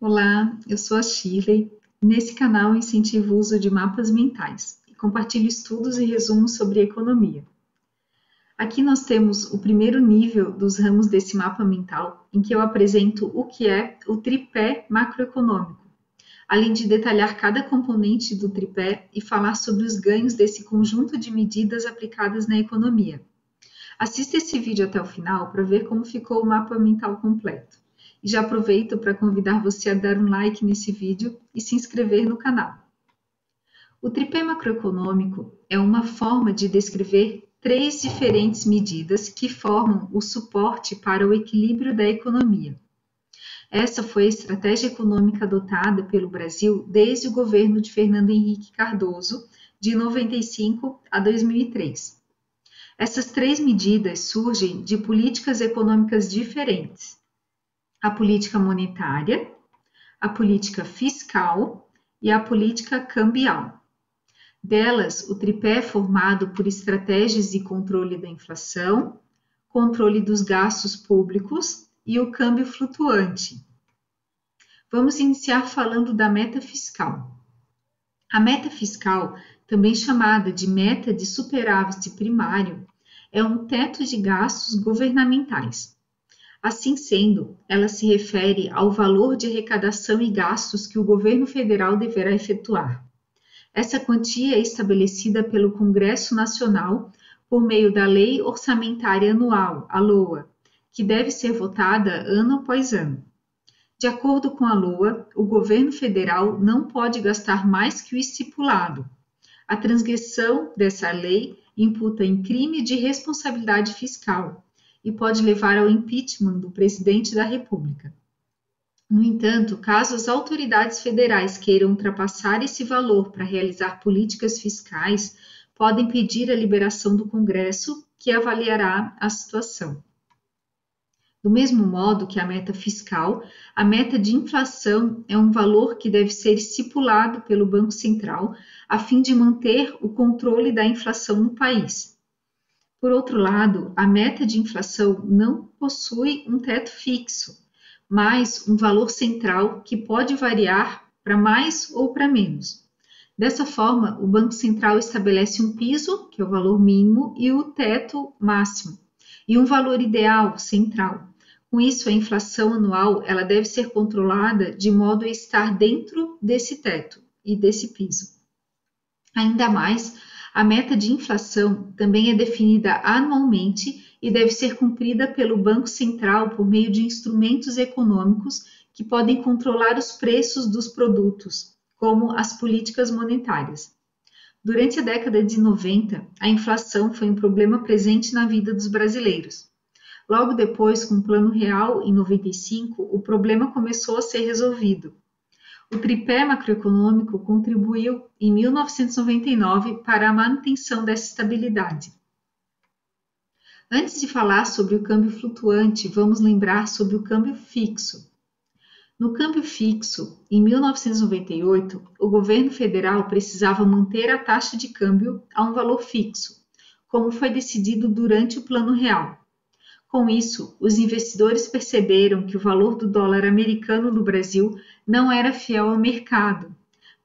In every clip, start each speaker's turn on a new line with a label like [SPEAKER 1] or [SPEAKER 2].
[SPEAKER 1] Olá, eu sou a Shirley. Nesse canal eu incentivo o uso de mapas mentais e compartilho estudos e resumos sobre economia. Aqui nós temos o primeiro nível dos ramos desse mapa mental, em que eu apresento o que é o tripé macroeconômico, além de detalhar cada componente do tripé e falar sobre os ganhos desse conjunto de medidas aplicadas na economia. Assista esse vídeo até o final para ver como ficou o mapa mental completo. E já aproveito para convidar você a dar um like nesse vídeo e se inscrever no canal. O tripé macroeconômico é uma forma de descrever três diferentes medidas que formam o suporte para o equilíbrio da economia. Essa foi a estratégia econômica adotada pelo Brasil desde o governo de Fernando Henrique Cardoso, de 95 a 2003. Essas três medidas surgem de políticas econômicas diferentes: a política monetária, a política fiscal e a política cambial. Delas, o tripé é formado por estratégias de controle da inflação, controle dos gastos públicos e o câmbio flutuante. Vamos iniciar falando da meta fiscal. A meta fiscal, também chamada de meta de superávit primário, é um teto de gastos governamentais. Assim sendo, ela se refere ao valor de arrecadação e gastos que o governo federal deverá efetuar. Essa quantia é estabelecida pelo Congresso Nacional por meio da Lei Orçamentária Anual, a LOA, que deve ser votada ano após ano. De acordo com a LOA, o governo federal não pode gastar mais que o estipulado. A transgressão dessa lei imputa em crime de responsabilidade fiscal e pode levar ao impeachment do presidente da República. No entanto, caso as autoridades federais queiram ultrapassar esse valor para realizar políticas fiscais, podem pedir a liberação do Congresso, que avaliará a situação. Do mesmo modo que a meta fiscal, a meta de inflação é um valor que deve ser estipulado pelo Banco Central a fim de manter o controle da inflação no país. Por outro lado, a meta de inflação não possui um teto fixo, mas um valor central que pode variar para mais ou para menos. Dessa forma, o Banco Central estabelece um piso, que é o valor mínimo, e o teto máximo, e um valor ideal central. Com isso, a inflação anual ela deve ser controlada de modo a estar dentro desse teto e desse piso. Ainda mais, a meta de inflação também é definida anualmente e deve ser cumprida pelo Banco Central por meio de instrumentos econômicos que podem controlar os preços dos produtos, como as políticas monetárias. Durante a década de 90, a inflação foi um problema presente na vida dos brasileiros. Logo depois, com o Plano Real, em 95, o problema começou a ser resolvido. O tripé macroeconômico contribuiu, em 1999, para a manutenção dessa estabilidade. Antes de falar sobre o câmbio flutuante, vamos lembrar sobre o câmbio fixo. No câmbio fixo, em 1998, o governo federal precisava manter a taxa de câmbio a um valor fixo, como foi decidido durante o Plano Real. Com isso, os investidores perceberam que o valor do dólar americano no Brasil não era fiel ao mercado,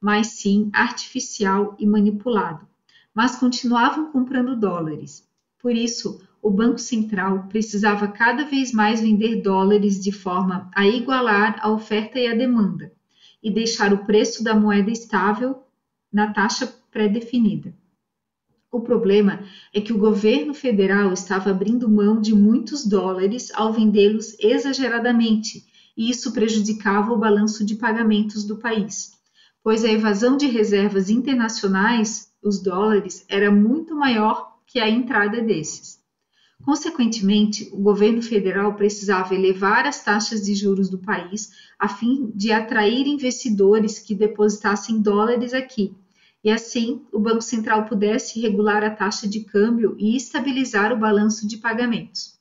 [SPEAKER 1] mas sim artificial e manipulado, mas continuavam comprando dólares. Por isso, o Banco Central precisava cada vez mais vender dólares de forma a igualar a oferta e a demanda, e deixar o preço da moeda estável na taxa pré-definida. O problema é que o governo federal estava abrindo mão de muitos dólares ao vendê-los exageradamente, e isso prejudicava o balanço de pagamentos do país, pois a evasão de reservas internacionais, os dólares, era muito maior que a entrada desses. Consequentemente, o governo federal precisava elevar as taxas de juros do país a fim de atrair investidores que depositassem dólares aqui, e assim o Banco Central pudesse regular a taxa de câmbio e estabilizar o balanço de pagamentos.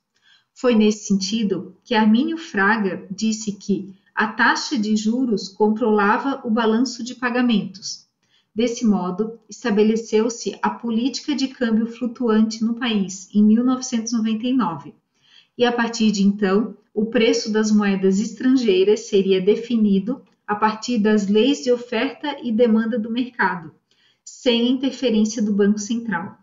[SPEAKER 1] Foi nesse sentido que Armínio Fraga disse que a taxa de juros controlava o balanço de pagamentos. Desse modo, estabeleceu-se a política de câmbio flutuante no país em 1999, e a partir de então, o preço das moedas estrangeiras seria definido a partir das leis de oferta e demanda do mercado, sem a interferência do Banco Central.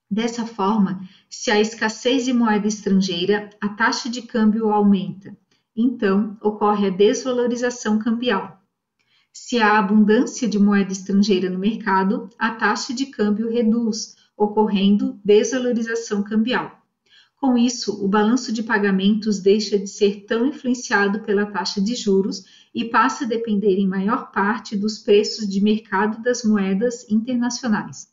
[SPEAKER 1] Dessa forma, se há escassez de moeda estrangeira, a taxa de câmbio aumenta. Então, ocorre a desvalorização cambial. Se há abundância de moeda estrangeira no mercado, a taxa de câmbio reduz, ocorrendo desvalorização cambial. Com isso, o balanço de pagamentos deixa de ser tão influenciado pela taxa de juros e passa a depender em maior parte dos preços de mercado das moedas internacionais.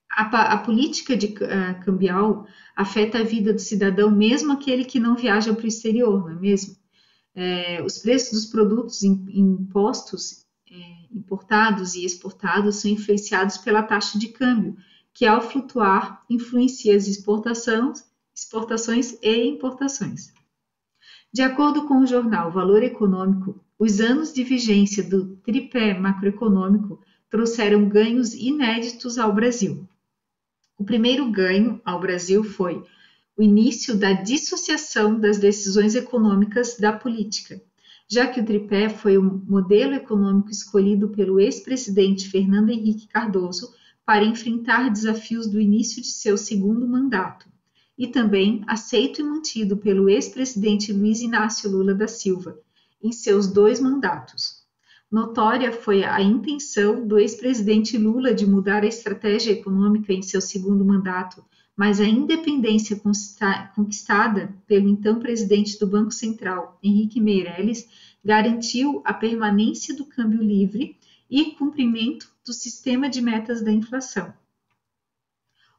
[SPEAKER 1] A política cambial afeta a vida do cidadão, mesmo aquele que não viaja para o exterior, não é mesmo? Os preços dos produtos importados e exportados são influenciados pela taxa de câmbio, que ao flutuar influencia as exportações e importações. De acordo com o jornal Valor Econômico, os anos de vigência do tripé macroeconômico trouxeram ganhos inéditos ao Brasil. O primeiro ganho ao Brasil foi o início da dissociação das decisões econômicas da política, já que o tripé foi o modelo econômico escolhido pelo ex-presidente Fernando Henrique Cardoso para enfrentar desafios do início de seu segundo mandato, e também aceito e mantido pelo ex-presidente Luiz Inácio Lula da Silva em seus 2 mandatos. Notória foi a intenção do ex-presidente Lula de mudar a estratégia econômica em seu segundo mandato, mas a independência conquistada pelo então presidente do Banco Central, Henrique Meirelles, garantiu a permanência do câmbio livre e cumprimento do sistema de metas da inflação.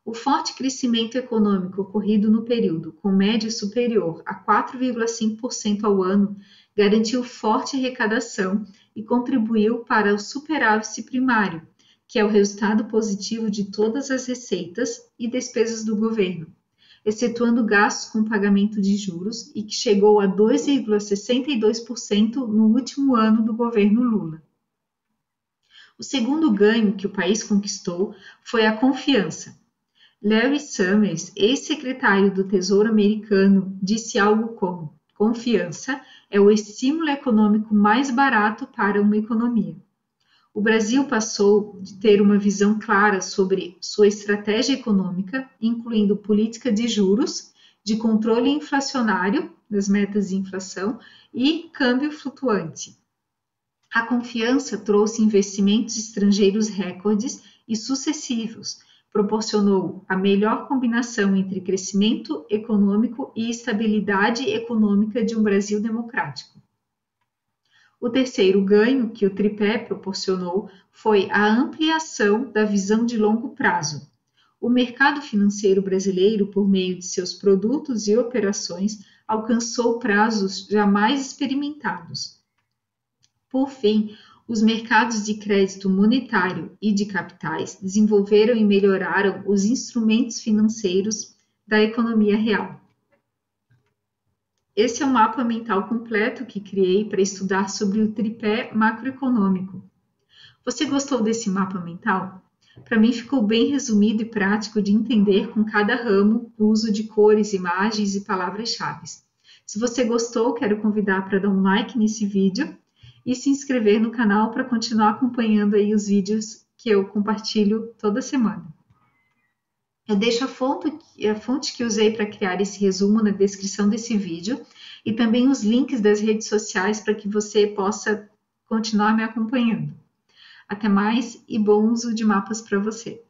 [SPEAKER 1] O forte crescimento econômico ocorrido no período, com média superior a 4,5% ao ano, garantiu forte arrecadação e contribuiu para o superávit primário, que é o resultado positivo de todas as receitas e despesas do governo, excetuando gastos com pagamento de juros, e que chegou a 2,62% no último ano do governo Lula. O segundo ganho que o país conquistou foi a confiança. Larry Summers, ex-secretário do Tesouro americano, disse algo como: confiança é o estímulo econômico mais barato para uma economia. O Brasil passou de ter uma visão clara sobre sua estratégia econômica, incluindo política de juros, de controle inflacionário, das metas de inflação, e câmbio flutuante. A confiança trouxe investimentos estrangeiros recordes e sucessivos, proporcionou a melhor combinação entre crescimento econômico e estabilidade econômica de um Brasil democrático. O terceiro ganho que o tripé proporcionou foi a ampliação da visão de longo prazo. O mercado financeiro brasileiro, por meio de seus produtos e operações, alcançou prazos jamais experimentados. Por fim, os mercados de crédito monetário e de capitais desenvolveram e melhoraram os instrumentos financeiros da economia real. Esse é um mapa mental completo que criei para estudar sobre o tripé macroeconômico. Você gostou desse mapa mental? Para mim ficou bem resumido e prático de entender com cada ramo o uso de cores, imagens e palavras-chave. Se você gostou, quero convidar para dar um like nesse vídeo e se inscrever no canal para continuar acompanhando aí os vídeos que eu compartilho toda semana. Eu deixo a fonte que usei para criar esse resumo na descrição desse vídeo e também os links das redes sociais para que você possa continuar me acompanhando. Até mais e bom uso de mapas para você!